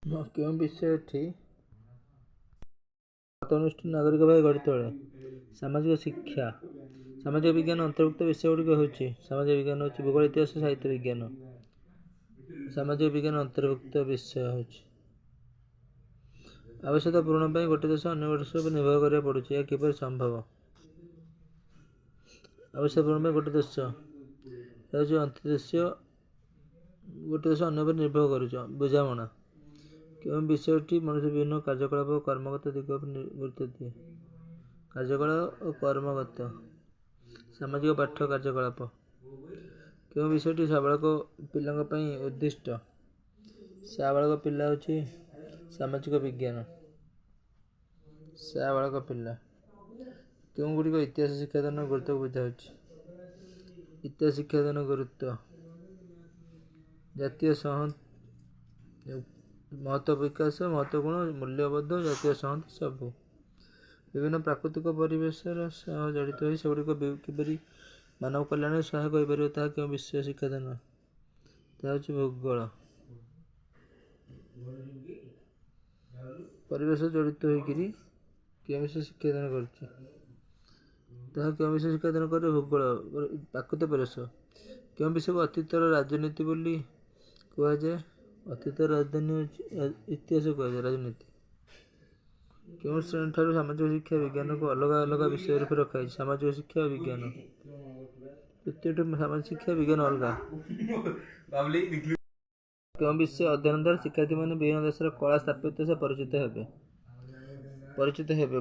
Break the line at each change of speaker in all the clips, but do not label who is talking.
କେଉଁ ବିଷୟଟି ଆତ୍ମନିଷ୍ଠ ନାଗରିକ ଭାବେ ଗଢ଼ି ତୋଳେ? ସାମାଜିକ ଶିକ୍ଷା। ସାମାଜିକ ବିଜ୍ଞାନ ଅନ୍ତର୍ଭୁକ୍ତ ବିଷୟଗୁଡ଼ିକ ହେଉଛି ସାମାଜିକ ବିଜ୍ଞାନ ହେଉଛି ଭୂଗୋଳ, ଇତିହାସ, ସାହିତ୍ୟ ବିଜ୍ଞାନ। ସାମାଜିକ ବିଜ୍ଞାନ ଅନ୍ତର୍ଭୁକ୍ତ ବିଷୟ ହେଉଛି ଆବଶ୍ୟକତା ପୂରଣ ପାଇଁ ଗୋଟିଏ ଦେଶ ଅନ୍ୟ ଦେଶ ଉପରେ ନିର୍ଭର କରିବାକୁ ପଡ଼ୁଛି, ଏହା କିପରି ସମ୍ଭବ? ଆବଶ୍ୟକତା ପୂରଣ ପାଇଁ ଗୋଟିଏ ଦେଶ ହେଉଛି ଅନ୍ତର୍ଦେଶୀୟ, ଗୋଟିଏ ଦେଶ ଅନ୍ୟ ଉପରେ ନିର୍ଭର କରୁଛି। ବୁଝାମଣା। କେଉଁ ବିଷୟଟି ମଣିଷ ବିଭିନ୍ନ କାର୍ଯ୍ୟକଳାପ ଓ କର୍ମଗତ ଦିଗ ଉପରେ ଗୁରୁତ୍ୱ ଦିଏ? କାର୍ଯ୍ୟକଳାପ ଓ କର୍ମଗତ। ସାମାଜିକ ପାଠ କାର୍ଯ୍ୟକଳାପ। କେଉଁ ବିଷୟଟି ସାବାଳକ ପିଲାଙ୍କ ପାଇଁ ଉଦ୍ଦିଷ୍ଟ? ସାବାଳକ ପିଲା ହେଉଛି ସାମାଜିକ ବିଜ୍ଞାନ। ସାବାଳକ ପିଲା। କେଉଁ ଗୁଡ଼ିକ ଇତିହାସ ଶିକ୍ଷାଦାନ ଗୁରୁତ୍ୱକୁ ବୁଝାଉଛି? ଇତିହାସ ଶିକ୍ଷାଦାନ ଗୁରୁତ୍ୱ ଜାତୀୟ ମହତ୍ତ୍ୱ, ବିକାଶ, ମହତ୍ତ୍ୱ, ଗୁଣ, ମୂଲ୍ୟବୋଧ, ଜାତୀୟ ସଂହତି ସବୁ। ବିଭିନ୍ନ ପ୍ରାକୃତିକ ପରିବେଶର ସହ ଜଡ଼ିତ ହୋଇ ସେଗୁଡ଼ିକ କିପରି ମାନବ କଲ୍ୟାଣରେ ସହାୟକ ହୋଇପାରିବ ତାହା କେଉଁ ବିଷୟ ଶିକ୍ଷାଦାନ? ତାହା ହେଉଛି ଭୂଗୋଳ। ପରିବେଶ ଜଡ଼ିତ ହୋଇକରି କେଉଁ ବିଷୟ ଶିକ୍ଷାଦାନ କରୁଛି? ତାହା କେଉଁ ବିଷୟ ଶିକ୍ଷାଦାନ କରେ? ଭୂଗୋଳ। ପ୍ରାକୃତିକ ପରିବେଶ। କେଉଁ ବିଷୟକୁ ଅତୀତର ରାଜନୀତି ବୋଲି କୁହାଯାଏ? ଅତୀତର ରାଜଧାନୀ ହେଉଛି ଇତିହାସ କୁହାଯାଏ। ରାଜନୀତି। କେଉଁ ଶ୍ରେଣୀଠାରୁ ସାମାଜିକ ଶିକ୍ଷା ବିଜ୍ଞାନକୁ ଅଲଗା ଅଲଗା ବିଷୟ ରୂପେ ରଖାଯାଇଛି? ସାମାଜିକ ଶିକ୍ଷା ଓ ବିଜ୍ଞାନ। ତୃତୀୟଟି ସାମାଜିକ ଶିକ୍ଷା ବିଜ୍ଞାନ ଅଲଗା। କେଉଁ ବିଷୟ ଅଧ୍ୟୟନ ଦ୍ୱାରା ଶିକ୍ଷାର୍ଥୀମାନେ ବିଭିନ୍ନ ଦେଶର କଳା ସ୍ଥାପତ୍ୟ ସହ ପରିଚିତ ହେବେ?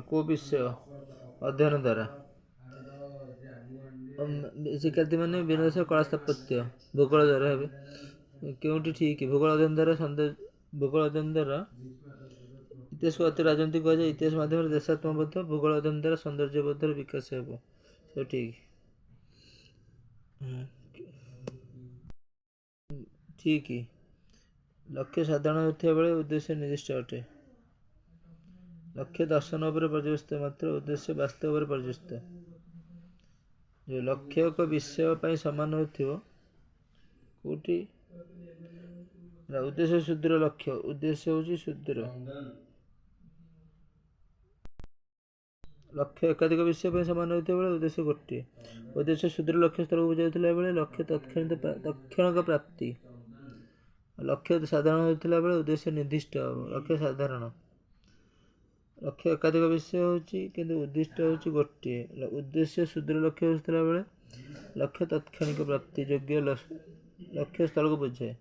କେଉଁ ବିଷୟ ଅଧ୍ୟୟନ ଦ୍ୱାରା ଶିକ୍ଷାର୍ଥୀମାନେ ବିଭିନ୍ନ ଦେଶର କଳା ସ୍ଥାପତ୍ୟ? ଭୂଗୋଳ ଦ୍ୱାରା ହେବେ। କେଉଁଟି ଠିକ୍? ଭୂଗୋଳ ଅଧ୍ୟୟନ ଦ୍ୱାରା ଇତିହାସକୁ ଅତି ରାଜନୀତି କୁହାଯାଏ। ଇତିହାସ ମାଧ୍ୟମରେ ଦେଶାତ୍ମବୋଧ, ଭୂଗୋଳ ଅଧ୍ୟୟନ ଦ୍ୱାରା ସୌନ୍ଦର୍ଯ୍ୟବୋଧର ବିକାଶ ହେବ। ସବୁ ଠିକ୍। ଠିକ୍। ଲକ୍ଷ୍ୟ ସାଧାରଣ ହେଉଥିବା ବେଳେ ଉଦ୍ଦେଶ୍ୟ ନିର୍ଦ୍ଦିଷ୍ଟ ଅଟେ। ଲକ୍ଷ୍ୟ ଦର୍ଶନ ଉପରେ ପର୍ଯ୍ୟବସିତ, ମାତ୍ର ଉଦ୍ଦେଶ୍ୟ ବାସ୍ତବ ଉପରେ ପର୍ଯ୍ୟବସିତ। ଲକ୍ଷ୍ୟ ଏକ ବିଷୟ ପାଇଁ ସମାନ ହେଉଥିବ। କେଉଁଟି? ଉଦ୍ଦେଶ୍ୟ ସୁଦୂର ଲକ୍ଷ୍ୟ। ଉଦ୍ଦେଶ୍ୟ ହେଉଛି ସୁଦୂର। ଲକ୍ଷ୍ୟ ଏକାଧିକ ବିଷୟ ପାଇଁ ସମାନ ହେଉଥିବା ବେଳେ ଉଦ୍ଦେଶ୍ୟ ଗୋଟିଏ। ଉଦ୍ଦେଶ୍ୟ ସୁଦୂର ଲକ୍ଷ୍ୟ ସ୍ଥଳକୁ ବୁଝାଉଥିଲା ବେଳେ ଲକ୍ଷ୍ୟ ତତ୍କ୍ଷଣିକ ପ୍ରାପ୍ତି। ଲକ୍ଷ୍ୟ ସାଧାରଣ ହେଉଥିଲା ବେଳେ ଉଦ୍ଦେଶ୍ୟ ନିର୍ଦ୍ଦିଷ୍ଟ ହେବ। ଲକ୍ଷ୍ୟ ସାଧାରଣ। ଲକ୍ଷ୍ୟ ଏକାଧିକ ବିଷୟ ହେଉଛି କିନ୍ତୁ ଉଦ୍ଦିଷ୍ଟ ହେଉଛି ଗୋଟିଏ। ଉଦ୍ଦେଶ୍ୟ ସୁଦୂର ଲକ୍ଷ୍ୟ ହେଉଥିଲା ବେଳେ ଲକ୍ଷ୍ୟ ତତ୍କ୍ଷଣିକ ପ୍ରାପ୍ତି ଯୋଗ୍ୟ ଲକ୍ଷ୍ୟ ସ୍ଥଳକୁ ବୁଝାଏ।